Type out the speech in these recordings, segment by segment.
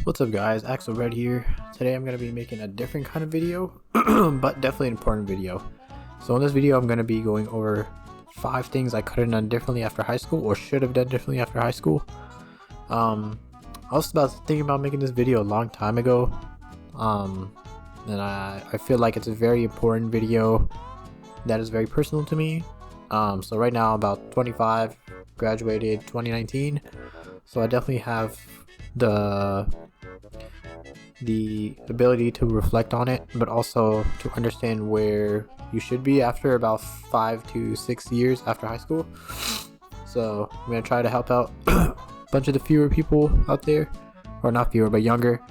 What's up guys, Axel Red here. Today I'm going to be making a different kind of video, but definitely an important video. So in this video I'm going to be going over 5 things I could have done differently after high school, or should have done differently after high school. I was thinking about making this video a long time ago, and I feel like it's a very important video that is very personal to me. So right now I'm about 25, graduated 2019, so I definitely have the ability to reflect on it, but also to understand where you should be after about 5 to 6 years after high school. So I'm gonna try to help out a bunch of the fewer people out there, or not fewer but younger.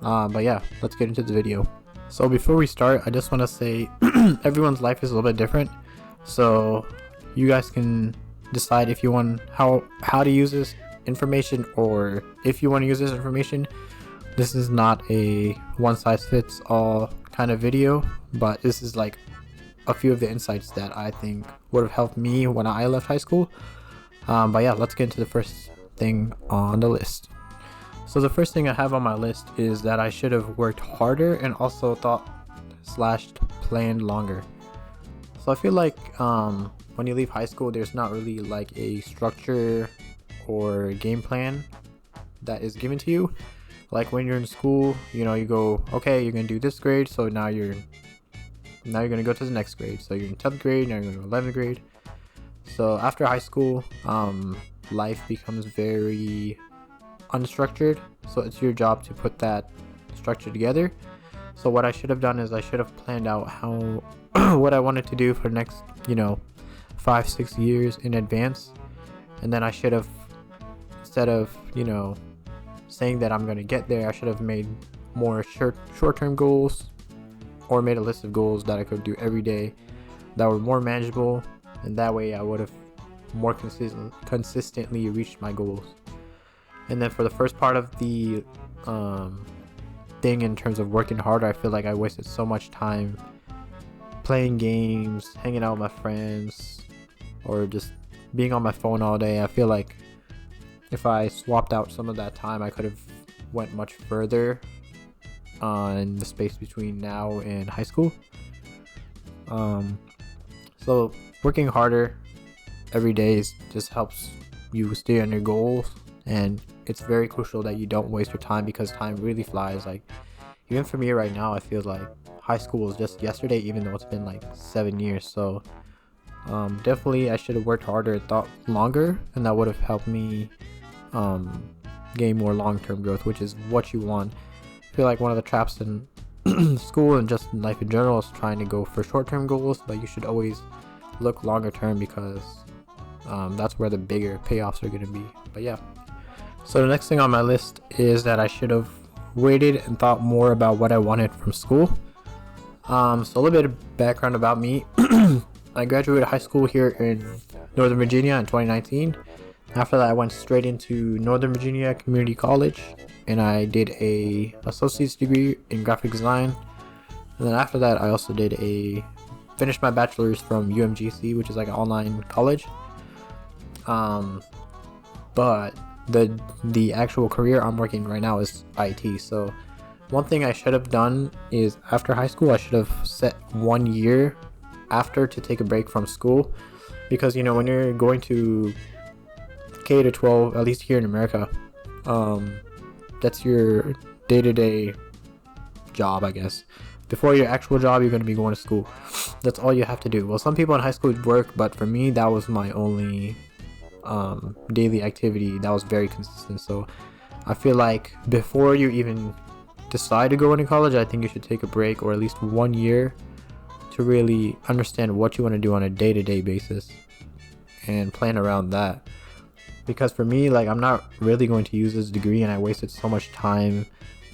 But yeah, let's get into the video. So before we start, I just want to say everyone's life is a little bit different, so you guys can decide if you want how to use this information, or if you want to use this information. This is not a one-size-fits-all kind of video, but this is like a few of the insights that I think would have helped me when I left high school. But yeah, let's get into the first thing on the list. So the first thing I have on my list is that I should have worked harder and also planned longer. So I feel like when you leave high school, there's not really like a structure or game plan that is given to you. Like when you're in school, you know, you go, okay, you're gonna do this grade, so now you're gonna go to the next grade. So you're in 10th grade, now you're going to 11th grade. So after high school, life becomes very unstructured, so it's your job to put that structure together. So what I should have done is I should have planned out how what I wanted to do for the next 5-6 years in advance, and then I should have, instead of saying that I'm going to get there, I should have made more short-term goals, or made a list of goals that I could do every day that were more manageable, and that way I would have more consistently reached my goals. And then for the first part of the thing, in terms of working harder, I feel like I wasted so much time playing games, hanging out with my friends, or just being on my phone all day. I feel like if I swapped out some of that time, I could have went much further in the space between now and high school. So working harder every day just helps you stay on your goals, and it's very crucial that you don't waste your time, because time really flies. Like even for me right now, I feel like high school was just yesterday, even though it's been like 7 years. So definitely I should have worked harder and thought longer, and that would have helped me gain more long-term growth, which is what you want. I feel like one of the traps in school and just in life in general is trying to go for short-term goals, but you should always look longer term, because that's where the bigger payoffs are going to be. But yeah, so the next thing on my list is that I should have waited and thought more about what I wanted from school. So a little bit of background about me. I graduated high school here in Northern Virginia in 2019. After that, I went straight into Northern Virginia Community College, and I did a associate's degree in graphic design. And then after that, I also finished my bachelor's from UMGC, which is like an online college. But the actual career I'm working right now is IT. So one thing I should have done is, after high school, I should have set 1 year after to take a break from school, because when you're going to K to 12, at least here in America, that's your day-to-day job, I guess. Before your actual job, you're going to be going to school. That's all you have to do. Well, some people in high school work, but for me, that was my only daily activity that was very consistent. So I feel like before you even decide to go into college, I think you should take a break, or at least 1 year, to really understand what you want to do on a day-to-day basis and plan around that. Because for me, like, I'm not really going to use this degree, and I wasted so much time,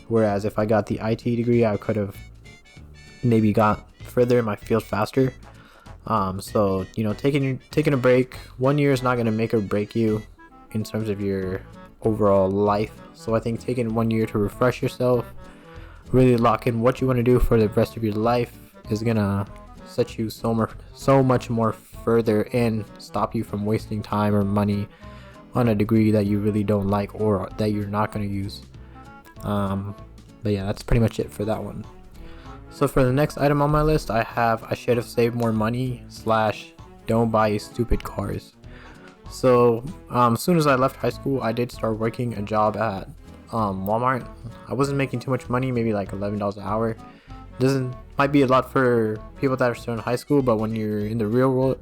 whereas if I got the IT degree, I could have maybe got further in my field faster. So taking a break, 1 year is not going to make or break you in terms of your overall life. So I think taking 1 year to refresh yourself, really lock in what you want to do for the rest of your life, is gonna set you so much more further, and stop you from wasting time or money on a degree that you really don't like, or that you're not going to use. But yeah, that's pretty much it for that one. So for the next item on my list, I should have saved more money / don't buy stupid cars. So as soon as I left high school, I did start working a job at Walmart. I wasn't making too much money, maybe like $11 an hour. Might be a lot for people that are still in high school, but when you're in the real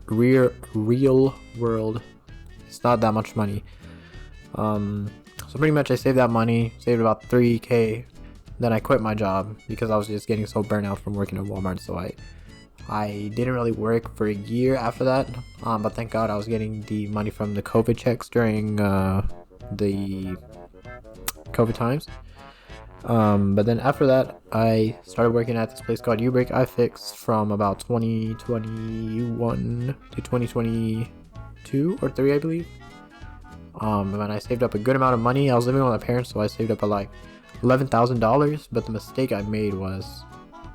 world, it's not that much money. So pretty much I saved that money, saved about $3,000. Then I quit my job because I was just getting so burnt out from working at Walmart. So I didn't really work for a year after that. But thank God I was getting the money from the COVID checks during the COVID times. But then after that, I started working at this place called U-Break iFix from about 2021 to 2022 or 3, I believe. And when I saved up a good amount of money, I was living with my parents, so I saved up like $11,000. But the mistake I made was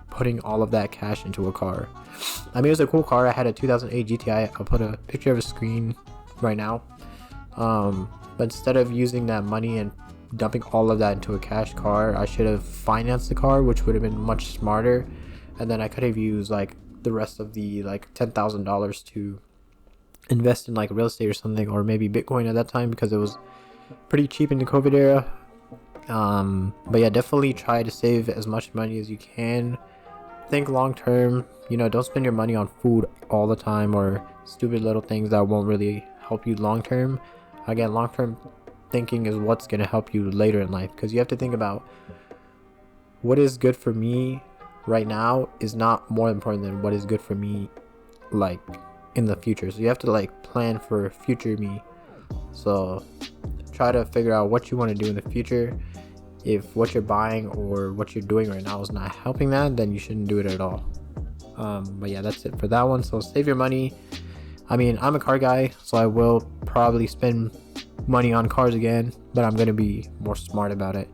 putting all of that cash into a car. I mean, it was a cool car. I had a 2008 GTI. I'll put a picture of a screen right now. But instead of using that money and dumping all of that into a cash car, I should have financed the car, which would have been much smarter. And then I could have used like the rest of the like $10,000 to invest in like real estate or something, or maybe Bitcoin at that time, because it was pretty cheap in the COVID era. But yeah, definitely try to save as much money as you can. Think long term. Don't spend your money on food all the time or stupid little things that won't really help you long term. Again, long term thinking is what's going to help you later in life, because you have to think about what is good for me right now is not more important than what is good for me like in the future. So you have to like plan for future me. So try to figure out what you want to do in the future. If what you're buying or what you're doing right now is not helping that, then you shouldn't do it at all. But yeah, that's it for that one. So save your money. I mean, I'm a car guy, so I will probably spend money on cars again, but I'm going to be more smart about it.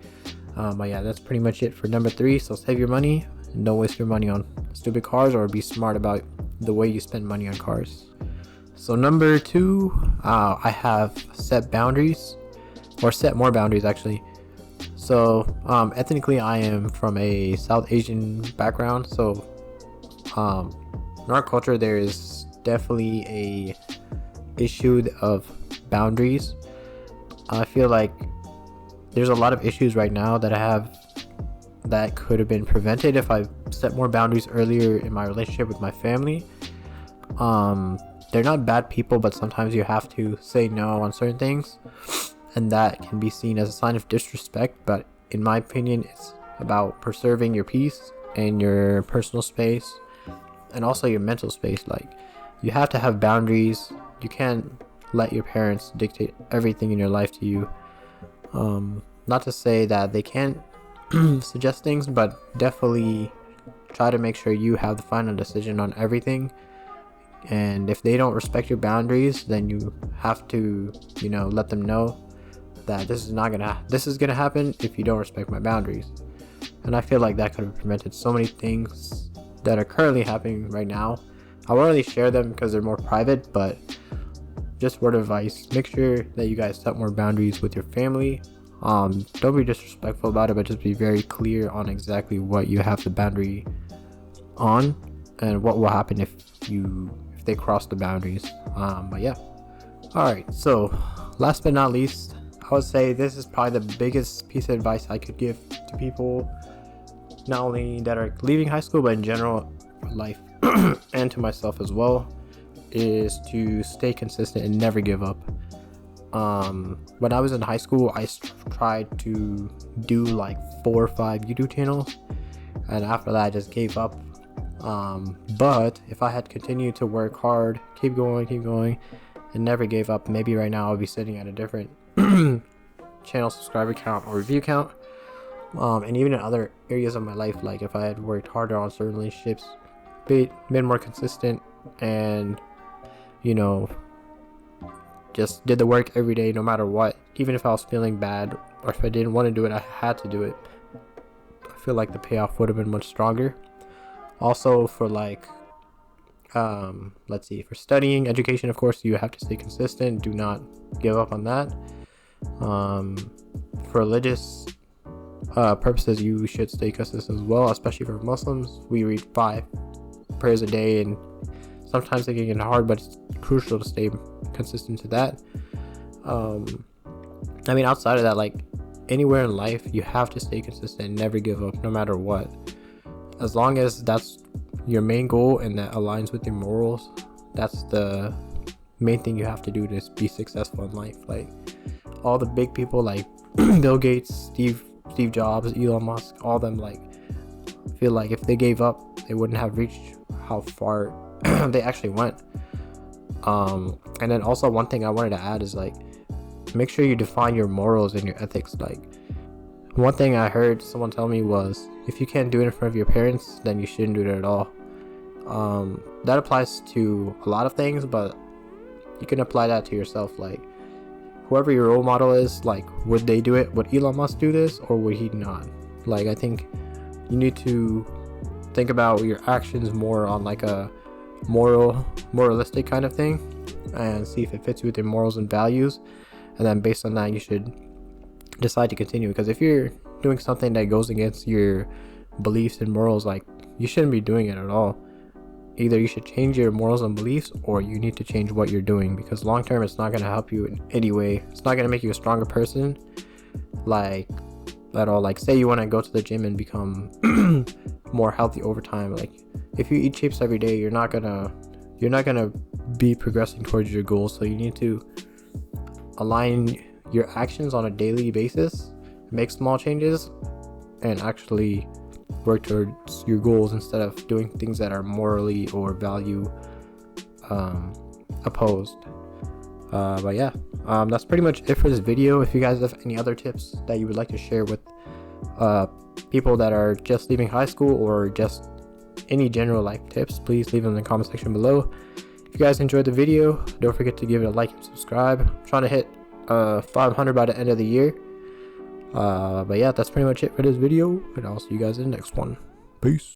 But yeah, that's pretty much it for number 3. So save your money and don't waste your money on stupid cars, or be smart about the way you spend money on cars. So number 2, I have set boundaries, or set more boundaries actually. So ethnically, I am from a South Asian background. So in our culture, there is definitely a issue of boundaries. I feel like there's a lot of issues right now that I have that could have been prevented if I set more boundaries earlier in my relationship with my family. They're not bad people, but sometimes you have to say no on certain things, and that can be seen as a sign of disrespect. But in my opinion, it's about preserving your peace and your personal space, and also your mental space. Like, you have to have boundaries. You can't let your parents dictate everything in your life to you. Not to say that they can't suggest things, but definitely try to make sure you have the final decision on everything. And if they don't respect your boundaries, then you have to, let them know that this is gonna happen if you don't respect my boundaries. And I feel like that could have prevented so many things that are currently happening right now. I won't really share them because they're more private, but just word of advice: make sure that you guys set more boundaries with your family. Don't be disrespectful about it, but just be very clear on exactly what you have the boundary on and what will happen if they cross the boundaries. But yeah. Alright, so last but not least, I would say this is probably the biggest piece of advice I could give to people, not only that are leaving high school, but in general life, and to myself as well, is to stay consistent and never give up. When I was in high school, I tried to do like 4 or 5 YouTube channels, and after that I just gave up. But if I had continued to work hard, keep going, and never gave up, maybe right now I'll be sitting at a different channel subscriber count or review count. And even in other areas of my life, like if I had worked harder on certain relationships, been more consistent, and just did the work every day no matter what, even if I was feeling bad or if I didn't want to do it, I had to do it. I feel like the payoff would have been much stronger. Also for for studying, education, of course, you have to stay consistent. Do not give up on that. For religious purposes, you should stay consistent as well, especially for Muslims. We read 5 prayers a day, and sometimes it can get hard, but it's crucial to stay consistent to that. I mean, outside of that, like anywhere in life, you have to stay consistent and never give up, no matter what. As long as that's your main goal and that aligns with your morals, that's the main thing you have to do to be successful in life. Like all the big people like Bill Gates, Steve Jobs, Elon Musk, all them, like feel like if they gave up, they wouldn't have reached how far they actually went. And then also one thing I wanted to add is like, make sure you define your morals and your ethics. Like one thing I heard someone tell me was, if you can't do it in front of your parents, then you shouldn't do it at all. That applies to a lot of things, but you can apply that to yourself. Like whoever your role model is, like would they do it? Would Elon Musk do this, or would he not? Like I think you need to think about your actions more on like a moralistic kind of thing, and see if it fits with your morals and values, and then based on that you should decide to continue. Because if you're doing something that goes against your beliefs and morals, like you shouldn't be doing it at all. Either you should change your morals and beliefs, or you need to change what you're doing, because long term it's not going to help you in any way. It's not going to make you a stronger person, like at all. Like say you want to go to the gym and become more healthy over time. Like if you eat chips every day, you're not gonna be progressing towards your goals. So you need to align your actions on a daily basis, make small changes, and actually work towards your goals instead of doing things that are morally or value opposed. But yeah, that's pretty much it for this video. If you guys have any other tips that you would like to share with people that are just leaving high school, or just any general life tips, please leave them in the comment section below. If you guys enjoyed the video, don't forget to give it a like and subscribe. I'm trying to hit 500 by the end of the year. But yeah, that's pretty much it for this video, and I'll see you guys in the next one. Peace.